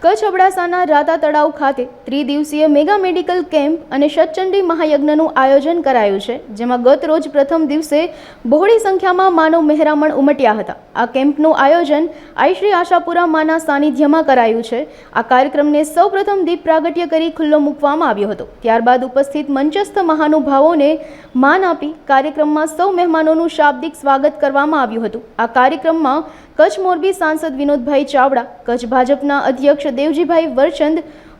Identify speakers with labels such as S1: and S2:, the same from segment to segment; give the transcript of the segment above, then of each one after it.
S1: કચ્છ અબડાસાના રાતા તળાવ ખાતે ત્રિદિવસીય મેગા મેડિકલ કેમ્પ અને શતચંડી મહાયજ્ઞનું આયોજન કરાયું છે, જેમાં ગત રોજ પ્રથમ દિવસે બહોળી સંખ્યામાં માનવ મહેરામણ ઉમટ્યા હતા। આ કેમ્પનું આયોજન આઈ આશાપુરા માના સાનિધ્યમાં કરાયું છે। આ કાર્યક્રમને સૌપ્રથમ દીપ પ્રાગટ્ય કરી ખુલ્લો મૂકવામાં આવ્યો હતો। ત્યારબાદ ઉપસ્થિત મંચસ્થ મહાનુભાવોને માન આપી કાર્યક્રમમાં સૌ મહેમાનોનું શાબ્દિક સ્વાગત કરવામાં આવ્યું હતું। આ કાર્યક્રમમાં કચ્છ મોરબી સાંસદ વિનોદભાઈ ચાવડા, કચ્છ ભાજપના અધ્યક્ષ દેવજીભાઈ વરચંદ,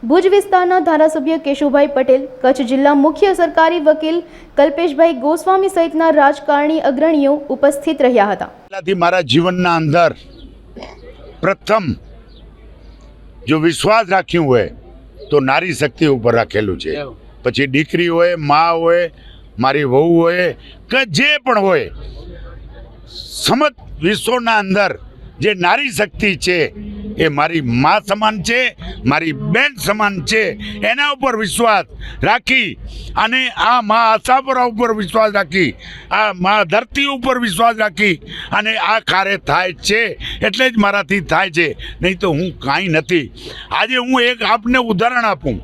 S1: ભુજ વિસ્તારના ધારાસભ્ય કેશુભાઈ પટેલ, કચ્છ જિલ્લા મુખ્ય સરકારી વકીલ કલ્પેશભાઈ ગોસ્વામી સહિતના રાજકારણી અગ્રણીઓ ઉપસ્થિત રહ્યા હતા।
S2: મારા જીવનના અંદર પ્રથમ જો વિશ્વાસ રાખ્યું હોય તો નારી શક્તિ ઉપર રાખેલું છે। પછી દીકરી હોય, મા હોય, મારી વહુ હોય કે જે પણ હોય, સમત વિશ્વના અંદર જે નારી શક્તિ છે એ મારી મા સમાન છે, મારી બેન સમાન છે। એના ઉપર વિશ્વાસ રાખી અને આ મા આશાપુરા ઉપર વિશ્વાસ રાખી, આ મા ધરતી ઉપર વિશ્વાસ રાખી અને આ કાર્ય થાય છે। એટલે જ મારાથી થાય છે, નહીં તો હું કાંઈ નથી। આજે હું એક આપને ઉદાહરણ આપું।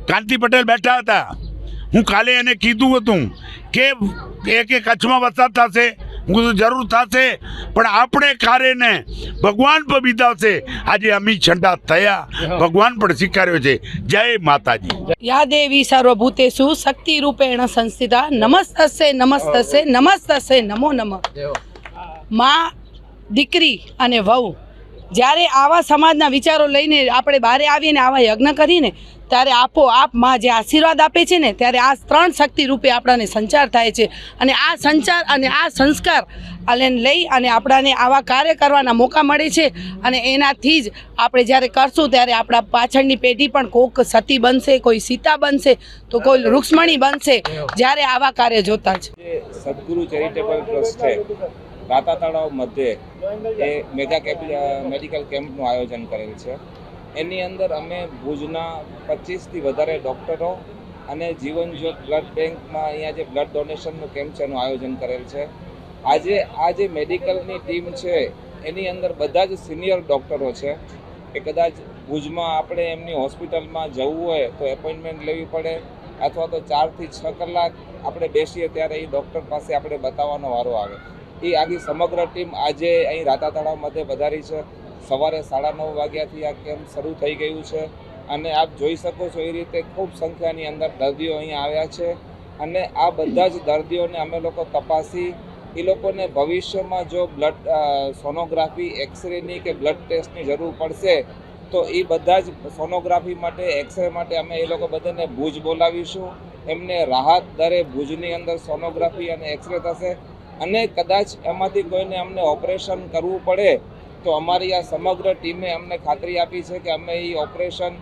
S2: કાંતિ પટેલ બેઠા હતા, હું કાલે એને કીધું હતું કે કચ્છમાં વરસાદ થશે, હું તો જરૂર થશે, પણ આપણે કાર્યને ભગવાન પર બિતાવશે। આજે અમી છંડા થયા, ભગવાન પણ સ્વીકાર્યો છે। જય માતાજી।
S3: યા દેવી સર્વભૂતેષુ શક્તિ રૂપેણ સંસ્થિતા નમસ્તસ્ય નમસ્તસ્ય નમસ્તસ્ય નમો નમઃ। માં, દીકરી અને વહુ જ્યારે આવા સમાજના વિચારો લઈને આપણે બહાર આવીને આવા યજ્ઞ કરીને ત્યારે આપોઆપ માં જે આશીર્વાદ આપે છે ને, ત્યારે આ ત્રણ શક્તિ રૂપે આપણાને સંચાર થાય છે। અને આ સંચાર અને આ સંસ્કાર લઈ અને આપણાને આવા કાર્ય કરવાના મોકા મળે છે। અને એનાથી જ આપણે જ્યારે કરશું ત્યારે આપણા પાછળની પેઢી પણ કોઈક સતી બનશે, કોઈ સીતા બનશે, તો કોઈ રૂક્ષ્મણી બનશે જ્યારે આવા કાર્ય જોતા છે।
S4: સદગુરુ ચેરિટેબલ ટ્રસ્ટ છે રાતા તળાવ મધ્યે એ મેડિકલ કેમ્પનું આયોજન કરેલ છે। એની અંદર અમે ભુજના 25થી વધારે ડૉક્ટરો અને જીવન જ્યોત બ્લડ બેંકમાં અહીંયા જે બ્લડ ડોનેશનનું કેમ્પ છે એનું આયોજન કરેલ છે। આજે આ જે મેડિકલની ટીમ છે એની અંદર બધા જ સિનિયર ડૉક્ટરો છે કે કદાચ ભુજમાં આપણે એમની હોસ્પિટલમાં જવું હોય તો એપોઇન્ટમેન્ટ લેવી પડે, અથવા તો 4 થી 6 કલાક આપણે બેસીએ ત્યારે એ ડૉક્ટર પાસે આપણે બતાવવાનો વારો આવે। એ આખી સમગ્ર ટીમ આજે અહીં રાતા તળાવ મધ્યે પધારી છે। સવારે 9:30 વાગ્યાથી આ કેમ્પ શરૂ થઈ ગયું છે અને આપ જોઈ શકો છો એ રીતે ખૂબ સંખ્યાની અંદર દર્દીઓ અહીંયા આવ્યા છે। અને આ બધા જ દર્દીઓને અમે લોકો તપાસી એ લોકોને ભવિષ્યમાં જો બ્લડ સોનોગ્રાફી, એક્સરેની કે બ્લડ ટેસ્ટની જરૂર પડશે તો એ બધા જ સોનોગ્રાફી માટે, એક્સરે માટે અમે એ લોકો બધાને ભુજ બોલાવીશું। એમને રાહત દરે ભુજની અંદર સોનોગ્રાફી અને એક્સરે થશે। અને કદાચ એમાંથી કોઈને અમને ઓપરેશન કરવું પડે તો અમારી આ સમગ્ર ટીમે અમને ખાતરી આપી છે કે અમે એ ઓપરેશન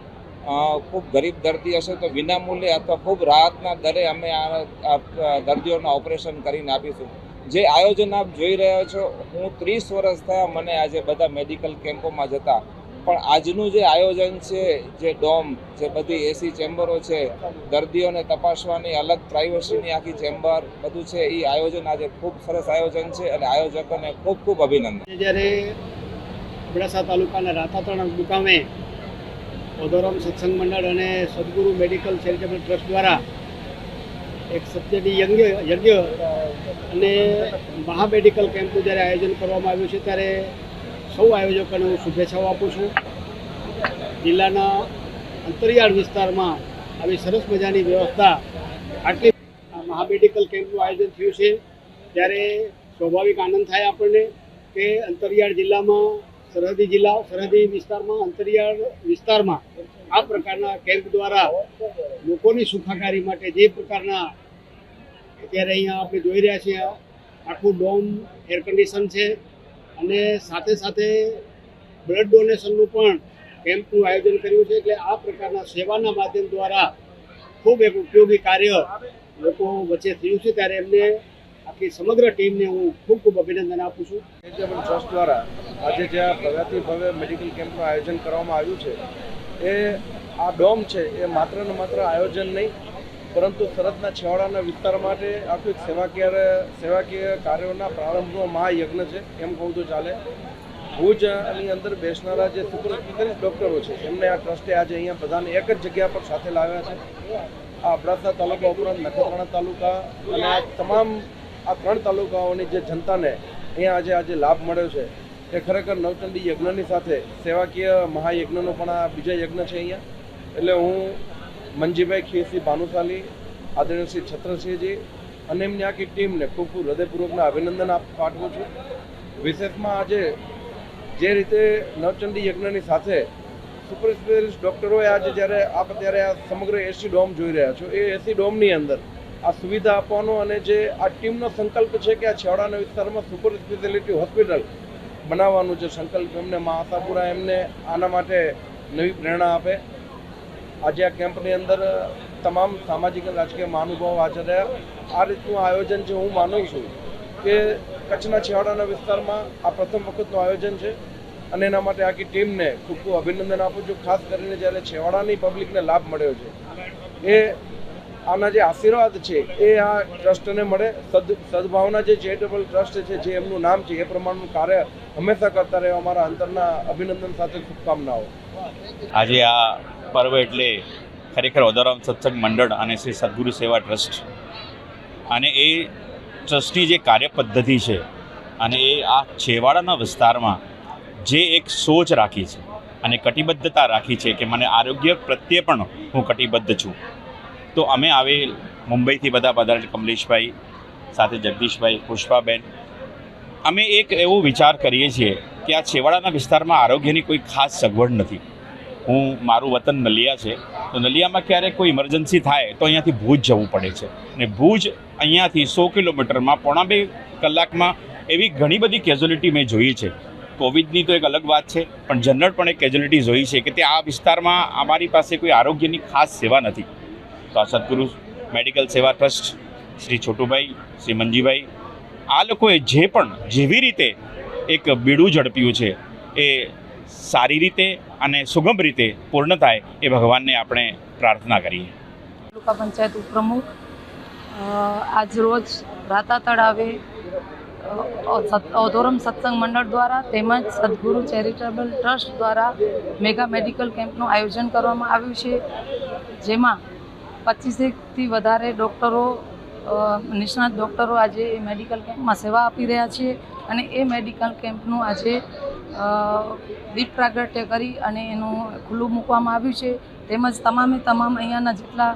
S4: ખૂબ ગરીબ દર્દી હશે તો વિનામૂલ્યે અથવા ખૂબ રાહતના દરે અમે આ દર્દીઓના ઓપરેશન કરીને આપીશું। જે આયોજન આપ જોઈ રહ્યા છો, હું 30 વર્ષ થયા મને આજે બધા મેડિકલ કેમ્પોમાં જતા, પણ આજનું જે આયોજન છે, જે ડોમ, જે બધી એસી ચેમ્બરો છે, દર્દીઓને તપાસવાની અલગ પ્રાઇવસીની આખી ચેમ્બર બધું છે, એ આયોજન આજે ખૂબ સરસ આયોજન છે અને આયોજકોને ખૂબ ખૂબ અભિનંદન।
S5: જ્યારે અબડાસા તાલુકાના રાતા તળાવ મુકામે ઓધોરામ સત્સંગ મંડળ અને સદગુરુ મેડિકલ ચેરિટેબલ ટ્રસ્ટ દ્વારા એક સત્યડી યજ્ઞ અને મહામેડિકલ કેમ્પનું જ્યારે આયોજન કરવામાં આવ્યું છે ત્યારે સૌ આયોજકોને હું શુભેચ્છાઓ આપું છું। જિલ્લાના અંતરિયાળ વિસ્તારમાં આવી સરસ મજાની વ્યવસ્થા, આટલી મહામેડિકલ કેમ્પનું આયોજન થયું છે ત્યારે સ્વાભાવિક આનંદ થાય આપણને કે અંતરિયાળ જિલ્લામાં, સરહદી વિસ્તારમાં, અંતરિયાળ વિસ્તારમાં આ પ્રકારના કેમ્પ દ્વારા લોકોની સુખાકારી માટે જે પ્રકારના અત્યારે અહીંયા આપણે જોઈ રહ્યા છીએ, આખું ડોમ એર કન્ડિશન છે અને સાથે સાથે બ્લડ ડોનેશનનું પણ કેમ્પનું આયોજન કર્યું છે। એટલે આ પ્રકારના સેવાના માધ્યમ દ્વારા ખૂબ એક ઉપયોગી કાર્ય લોકો વચ્ચે થયું છે, ત્યારે એમને આખી સમગ્ર ટીમને હું ખૂબ ખૂબ અભિનંદન આપું છું।
S6: ચેરિટેબલ ટ્રસ્ટ દ્વારા આજે જે આ ભવ્ય મેડિકલ કેમ્પનું આયોજન કરવામાં આવ્યું છે એ આ ડોમ છે એ માત્ર ને માત્ર આયોજન નહીં, પરંતુ સરહદના છેવાડાના વિસ્તાર માટે આખું એક સેવાકીય કાર્યોના પ્રારંભનો મહાયજ્ઞ છે એમ કહું તો ચાલે। ભુજની અંદર બેસનારા જે સુપર સ્પેશિયાલિસ્ટ ડૉક્ટરો છે એમને આ ટ્રસ્ટે આજે અહીંયા બધાને એક જ જગ્યા પર સાથે લાવ્યા છે. આ અબડાસા તાલુકા ઉપરાંત નખત્રાણા તાલુકા અને આ તમામ આ 3 તાલુકાઓની જે જનતાને અહીંયા આજે લાભ મળ્યો છે એ ખરેખર નવચંડી યજ્ઞની સાથે સેવાકીય મહાયજ્ઞનો પણ આ બીજા યજ્ઞ છે અહીંયા. એટલે હું મંજીભાઈ ખીરસિંહ ભાનુશાલી, આદરણીય શ્રી છત્રસિંહજી અને એમની આખી ટીમને ખૂબ ખૂબ હૃદયપૂર્વકના અભિનંદન પાઠવું છું. વિશેષમાં આજે જે રીતે નવચંડી યજ્ઞની સાથે સુપર સ્પેશિયાલિસ્ટ ડૉક્ટરોએ આજે જ્યારે આ સમગ્ર એસી ડોમ જોઈ રહ્યા છો, એ એસી ડોમની અંદર આ સુવિધા આપવાનો અને જે આ ટીમનો સંકલ્પ છે કે આ છેવાડાના વિસ્તારમાં સુપર સ્પેશિયાલિટી હોસ્પિટલ બનાવવાનું છે સંકલ્પ એમને મા આશાપુરા એમને આના માટે નવી પ્રેરણા આપે. આજે આ કેમ્પની અંદર તમામ સામાજિક અને રાજકીય મહાનુભાવો હાજર રહ્યા. આ રીતનું આયોજન છે, હું માનું છું કે કચ્છના છેવાડાના વિસ્તારમાં આ પ્રથમ વખતનું આયોજન છે અને એના માટે આખી ટીમને ખૂબ ખૂબ અભિનંદન આપું છું. ખાસ કરીને જ્યારે છેવાડાની પબ્લિકને લાભ મળ્યો છે એ આના જે આશીર્વાદ છે એ આ ટ્રસ્ટને મળે. સદભાવના જે ચેરિટેબલ ટ્રસ્ટ છે, જે એમનું નામ છે એ પ્રમાણનું કાર્ય હંમેશા કરતા રહે. અમારા અંતરના અભિનંદન સાથે શુભકામનાઓ.
S7: આજે આ પર્વ એટલે ખરેખર ઓદોરામ સત્સંગ મંડળ અને શ્રી સદગુરુ સેવા ટ્રસ્ટ અને એ ટ્રસ્ટની જે કાર્ય પદ્ધતિ છે અને એ આ છેવાડાના વિસ્તારમાં જે એક સોચ રાખી છે અને કટિબદ્ધતા રાખી છે કે મને આરોગ્ય પ્રત્યે પણ હું કટિબદ્ધ છું. તો અમે આવે મુંબઈથી બધા પધારેલ કમલેશભાઈ સાથે જગદીશભાઈ, પુષ્પાબેન, અમે એક એવો વિચાર કરીએ છીએ કે આ છેવાડાના વિસ્તારમાં આરોગ્યની કોઈ ખાસ સગવડ નથી. મારું વતન નલિયા છે, તો નલિયામાં ક્યારેક કોઈ ઇમરજન્સી થાય તો અહીંયાથી ભુજ જવું પડે છે અને ભુજ અહીંયાથી 100 કિલોમીટરમાં 1.5 કલાકમાં એવી ઘણી બધી કેઝ્યુલિટી મેં જોઈ છે. કોવિડની તો એક અલગ વાત છે, પણ જનરલ પણ એક કેઝ્યુલિટી જોઈ છે કે તે આ વિસ્તારમાં અમારી પાસે કોઈ આરોગ્યની ખાસ સેવા નથી. તો આ સદગુરુ મેડિકલ સેવા ટ્રસ્ટ, શ્રી છોટુભાઈ, શ્રી મંજીભાઈ, આ લોકોએ જેવી રીતે એક બીડું ઝડપ્યું છે એ સારી રીતે અને સુગમ રીતે પૂર્ણ થાય એ ભગવાનને આપણે પ્રાર્થના કરીએ.
S3: તાલુકા પંચાયત ઉપપ્રમુખ આજ રોજ રાતા તળાવે ઓદોરમ સત્સંગ મંડળ દ્વારા તેમજ સદગુરુ ચેરિટેબલ ટ્રસ્ટ દ્વારા મેગા મેડિકલ કેમ્પનું આયોજન કરવામાં આવ્યું છે, જેમાં 25થી વધારે ડૉક્ટરો, નિષ્ણાત ડૉક્ટરો આજે એ મેડિકલ કેમ્પમાં સેવા આપી રહ્યા છે અને એ મેડિકલ કેમ્પનું આજે દીપ પ્રાગટ્ય કરી અને એનું ખુલ્લું મૂકવામાં આવ્યું છે. તેમજ તમામ અહીંયાના જેટલા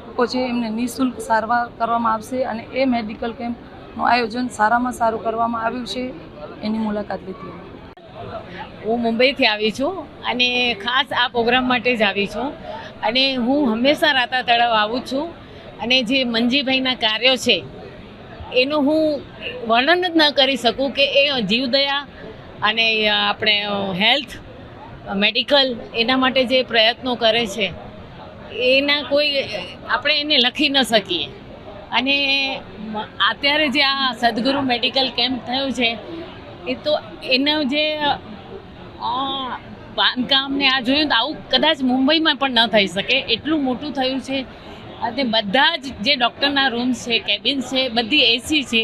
S3: લોકો છે એમને નિઃશુલ્ક સારવાર કરવામાં આવશે અને એ મેડિકલ કેમ્પનું આયોજન સારામાં સારું કરવામાં આવ્યું છે, એની મુલાકાત લીધી.
S8: હું મુંબઈથી આવી છું અને ખાસ આ પ્રોગ્રામ માટે જ આવી છું અને હું હંમેશા રાતા તળાવ આવું છું અને જે મંજીભાઈના કાર્યો છે એનું હું વર્ણન જ ન કરી શકું કે એ જીવદયા અને આપણે હેલ્થ મેડિકલ એના માટે જે પ્રયત્નો કરે છે એના કોઈ આપણે એને લખી ન શકીએ. અને અત્યારે જે આ સદગુરુ મેડિકલ કેમ્પ થયું છે એ તો એનો જે બાંધકામને આ જોયું તો આવું કદાચ મુંબઈમાં પણ ન થઈ શકે, એટલું મોટું થયું છે. અને બધા જ જે ડૉક્ટરના રૂમ્સ છે, કેબિન્સ છે, બધી એસી છે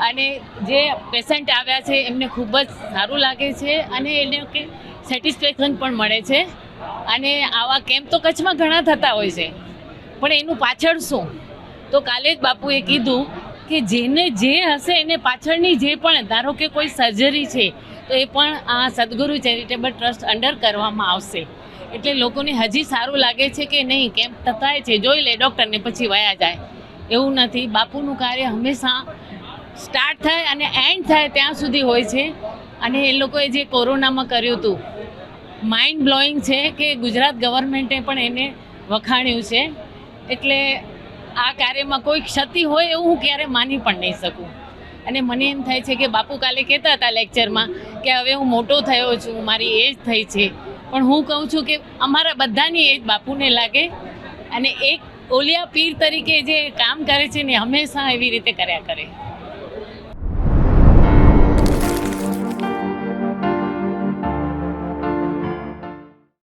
S8: અને જે પેશન્ટ આવ્યા છે એમને ખૂબ જ સારું લાગે છે અને એને કે સેટિસ્ફેક્શન પણ મળે છે. અને આવા કેમ્પ તો કચ્છમાં ઘણા થતા હોય છે, પણ એનું પાછળ શું? તો કાલે જ બાપુએ કીધું કે જેને જે હશે એને પાછળની જે પણ, ધારો કે કોઈ સર્જરી છે તો એ પણ આ સદગુરુ ચેરિટેબલ ટ્રસ્ટ અંડર કરવામાં આવશે. એટલે લોકોને હજી સારું લાગે છે કે નહીં, કેમ્પ થાય છે, જોઈ લે ડૉક્ટરને પછી વયા જાય, એવું નથી. બાપુનું કાર્ય હંમેશા સ્ટાર્ટ થાય અને એન્ડ થાય ત્યાં સુધી હોય છે. અને એ લોકોએ જે કોરોનામાં કર્યું હતું, માઇન્ડ બ્લોઈંગ છે કે ગુજરાત ગવર્મેન્ટે પણ એને વખાણ્યું છે. એટલે આ કાર્યમાં કોઈ ક્ષતિ હોય એવું હું ક્યારે માની પણ નહીં શકું. અને મને એમ થાય છે કે બાપુ કાલે કહેતા હતા લેક્ચરમાં કે હવે હું મોટો થયો છું, મારી એજ થઈ છે, પણ હું કહું છું કે અમારા બધાની એજ બાપુને લાગે અને એક ઓલિયા પીર તરીકે જે કામ કરે છે ને હંમેશા એવી રીતે કર્યા કરે.